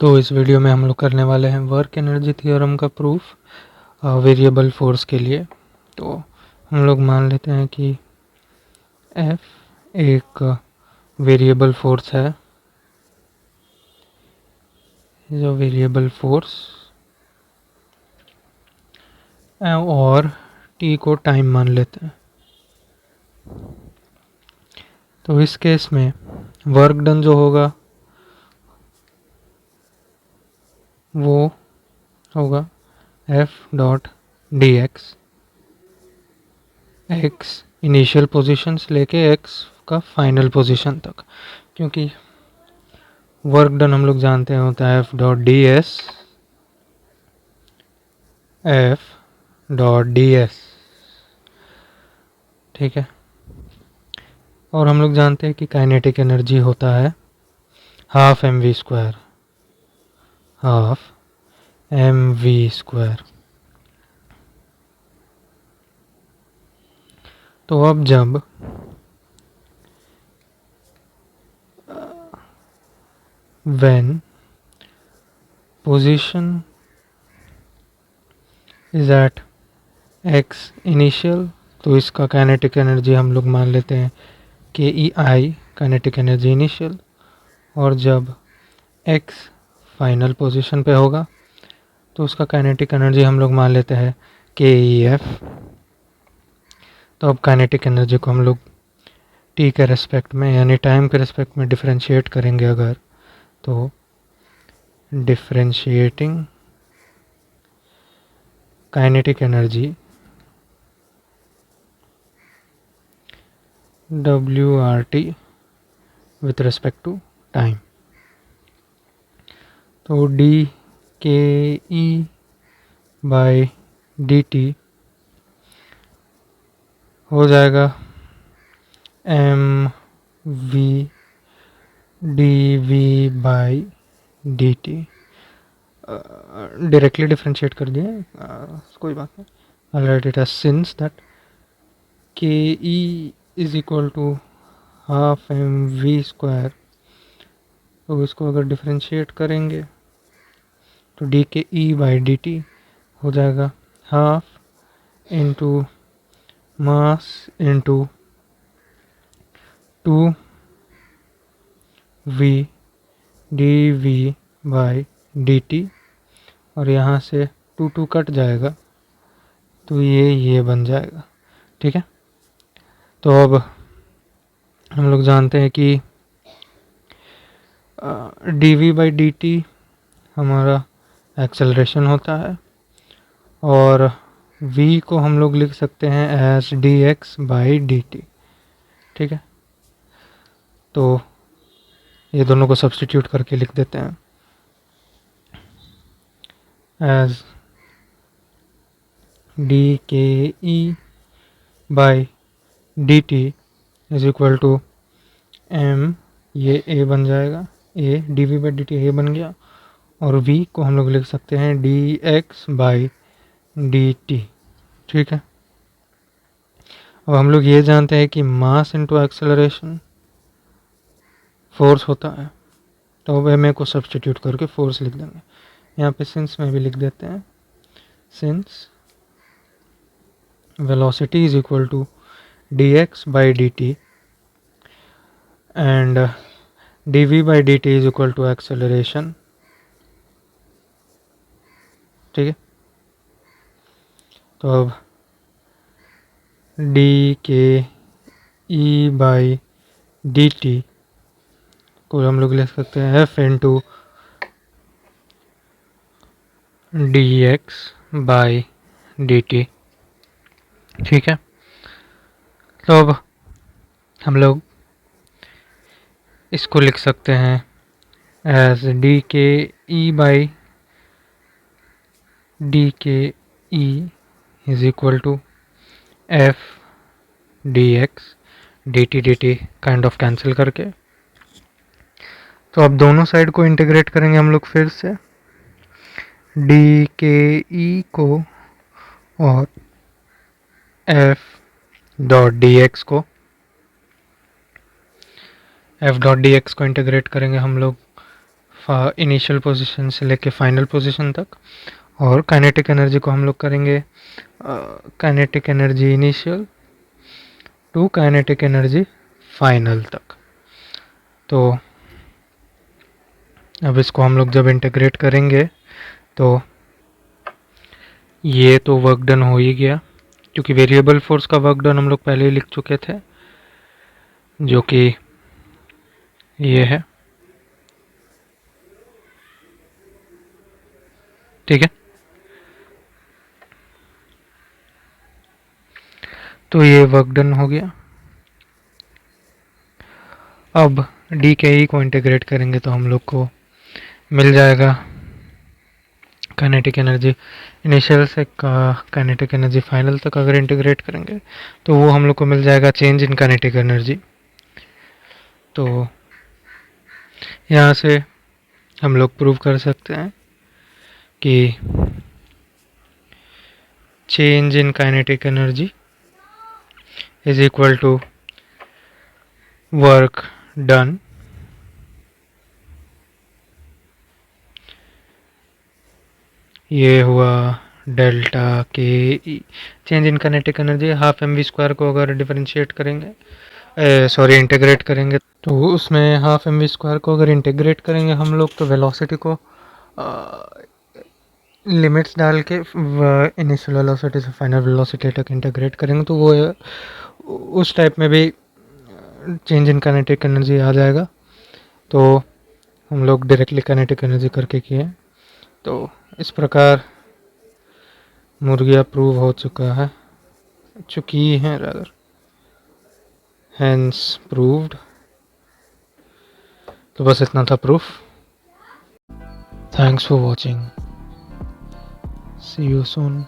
तो इस वीडियो में हम लोग करने वाले हैं वर्क एनर्जी थ्योरम का प्रूफ वेरिएबल फोर्स के लिए। तो हम लोग मान लेते हैं कि F एक वेरिएबल फोर्स है, जो वेरिएबल फोर्स और T को टाइम मान लेते हैं। तो इस केस में वर्क डन जो होगा वो होगा F dot D x initial position से लेके x का फाइनल पोजीशन तक, क्योंकि वर्क डन हम लोग जानते हैं होता है F डॉट डी एस, ठीक है। और हम लोग जानते हैं कि काइनेटिक एनर्जी होता है हाफ एम वी स्क्वायर, तो अब जब when position is at x initial, तो इसका काइनेटिक एनर्जी हम लोग मान लेते हैं के ई आई काइनेटिक एनर्जी इनिशियल, और जब x फाइनल पोजीशन पे होगा तो उसका काइनेटिक एनर्जी हम लोग मान लेते हैं के ई एफ। तो अब काइनेटिक एनर्जी को हम लोग t के रेस्पेक्ट में यानी टाइम के रेस्पेक्ट में डिफरेंशिएट करेंगे अगर, तो differentiating kinetic energy WRT with respect to time, तो D K E by D T हो जाएगा M V D V by D T. Directly differentiate कर दिए, कोई बात नहीं। I'll write it as since that K E is equal to half M V square, तो इसको अगर डिफ्रेंशिएट करेंगे तो D K E by D T हो जाएगा half into mass into 2v D V by D T, और यहाँ से 2 कट जाएगा तो ये बन जाएगा, ठीक है। तो अब हम लोग जानते हैं कि D V by D T हमारा एक्सेलरेशन होता है, और v को हम लोग लिख सकते हैं as D X by D T, ठीक है। तो ये दोनों को सब्स्टिट्यूट करके लिख देते हैं as D K E by D T is equal to M, ये a बन जाएगा, a D V by D T बन गया, और v को हम लोग लिख सकते हैं D X by D T, ठीक है। अब हम लोग ये जानते हैं कि मास इंटू एक्सेलरेशन फोर्स होता है, तो अब m को सब्स्टिट्यूट करके फोर्स लिख देंगे। यहाँ पे सिंस में भी लिख देते हैं, since velocity is equal to D X by D T and D V by D T is equal to acceleration, ठीक है। तो अब D K E by D T को हम लोग लिख सकते हैं F into D X by D T, ठीक है। तो अब हम लोग इसको लिख सकते हैं as D K E by D K E is equal to F D X D T kind of cancel करके। तो अब दोनों साइड को इंटीग्रेट करेंगे हम लोग फिर से, डी के ई को और एफ डॉट डी एक्स को, एफ डॉट डी एक्स को इंटीग्रेट करेंगे हम लोग इनिशियल पोजीशन से लेके फाइनल पोजीशन तक, और काइनेटिक एनर्जी को हम लोग करेंगे kinetic energy initial to kinetic energy final तक। तो अब इसको हम लोग जब इंटीग्रेट करेंगे तो ये तो वर्क डन हो ही गया, क्योंकि वेरिएबल फोर्स का वर्क डन हम लोग पहले ही लिख चुके थे, जो कि ये है। ठीक है, तो ये वर्क डन हो गया। अब डी के ई को इंटीग्रेट करेंगे तो हम लोग को मिल जाएगा काइनेटिक एनर्जी इनिशियल से काइनेटिक एनर्जी फाइनल तक अगर इंटीग्रेट करेंगे तो वो हम लोग को मिल जाएगा चेंज इन काइनेटिक एनर्जी। तो यहाँ से हम लोग प्रूव कर सकते हैं कि change in kinetic energy is equal to work done ये हुआ delta K E. Change in kinetic energy half M V square को अगर डिफरेंशिएट करेंगे, सॉरी इंटीग्रेट करेंगे, तो उसमें हाफ एम वी स्क्वायर को अगर इंटीग्रेट करेंगे हम लोग तो वेलोसिटी को लिमिट्स डाल के इनिशियल वेलोसिटी से फाइनल वेलोसिटी तक इंटीग्रेट करेंगे तो वो उस टाइप में भी चेंज इन काइनेटिक एनर्जी आ जाएगा। तो हम लोग डायरेक्टली काइनेटिक एनर्जी करके किए, तो इस प्रकार मुर्गियाँ प्रूव हो चुकी हैं रादर, हैंस प्रूव्ड। तो बस इतना था proof. Thanks for watching, see you soon.